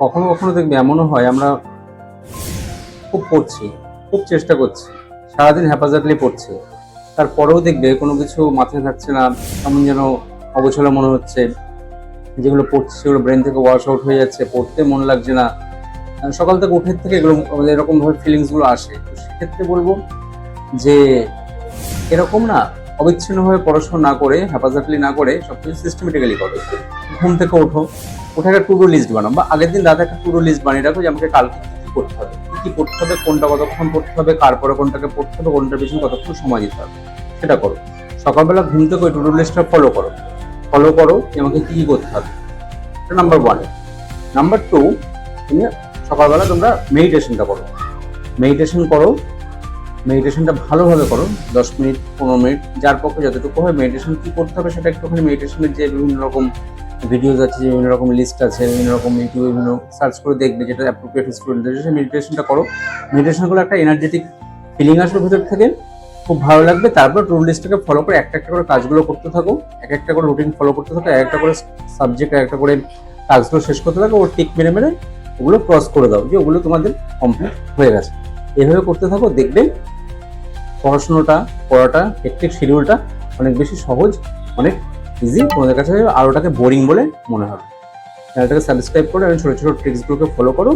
কখনো কখনো দেখবে এমনও হয় আমরা খুব পড়ছি, খুব চেষ্টা করছি, সারাদিন হ্যাপাজার্টলি পড়ছি, তারপরেও দেখবে কোনো কিছু মাথায় থাকছে না, কেমন যেন অগোছালো মনে হচ্ছে, যেগুলো পড়ছি সেগুলো ব্রেন থেকে ওয়াশ আউট হয়ে যাচ্ছে, পড়তে মন লাগছে না। সকাল থেকে উঠে থেকে এগুলো এরকম ভাবে ফিলিংস গুলো আসে। তো সেক্ষেত্রে বলবো যে এরকম না, অবিচ্ছিন্নভাবে পড়াশোনা না করে, হ্যাপাজার্টলি না করে সবকিছু সিস্টেমেটিক্যালি করো। ঘুম থেকে ওঠো, উঠে একটা টু ডু লিস্ট বানাও, বা আগের দিন রাতে একটা টু ডু লিস্ট বানিয়ে রাখো যে আমাকে কালকে কি কি করতে হবে, কি কি পড়তে হবে, কোনটা কতক্ষণ পড়তে হবে, কার পরে কোনটাকে পড়তে হবে, কোনটার পিছনে কতক্ষণ সময় দিতে হবে, সেটা করো। সকালবেলা ঘুম থেকে ওই টু ডু লিস্টটা ফলো করো, ফলো করো যে আমাকে কি কি করতে হবে। এটা নাম্বার ওয়ান। নাম্বার টু, তুমি সকালবেলা তোমরা মেডিটেশনটা করো। মেডিটেশন করো, মেডিটেশনটা ভালোভাবে করো, 10 মিনিট 15 মিনিট, যার পক্ষে যতটুকু হয়। মেডিটেশন কি করতে হবে সেটা একটুখানি মেডিটেশনের যে বিভিন্ন রকম ভিডিওস আছে, যে বিভিন্ন রকম লিস্ট আছে, বিভিন্ন রকম ইউটিউবে বিভিন্ন সার্চ করে দেখবে যেটা অ্যাপ্রোপ্রিয়েট স্টুডেন্টদের, সেই মেডিটেশনটা করো। মেডিটেশন করলে একটা এনার্জেটিক ফিলিং আসবে ভিতর থেকে, খুব ভালো লাগবে। তারপর টু লিস্টটাকে ফলো করে একটা একটা করে কাজগুলো করতে থাকো, এক একটা করে রুটিন ফলো করতে থাকো, এক একটা করে সাবজেক্ট, এক একটা করে কাজগুলো শেষ করতে থাকো, ওর টিক মেরে মেরে ওগুলো ক্রস করে দাও যে ওগুলো তোমাদের কমপ্লিট হয়ে গেছে। এভাবে করতে থাকো, দেখবে পড়াটা হেক্টিক শিডিউলটা অনেক বেশি সহজ, অনেক ইজি তোমাদের কাছে, আর ওটাকে বোরিং বলে মনে হবে। চ্যানেলটাকে সাবস্ক্রাইব করে আমি ছোটো ছোটো ট্রিক্সগুলোকে ফলো করো।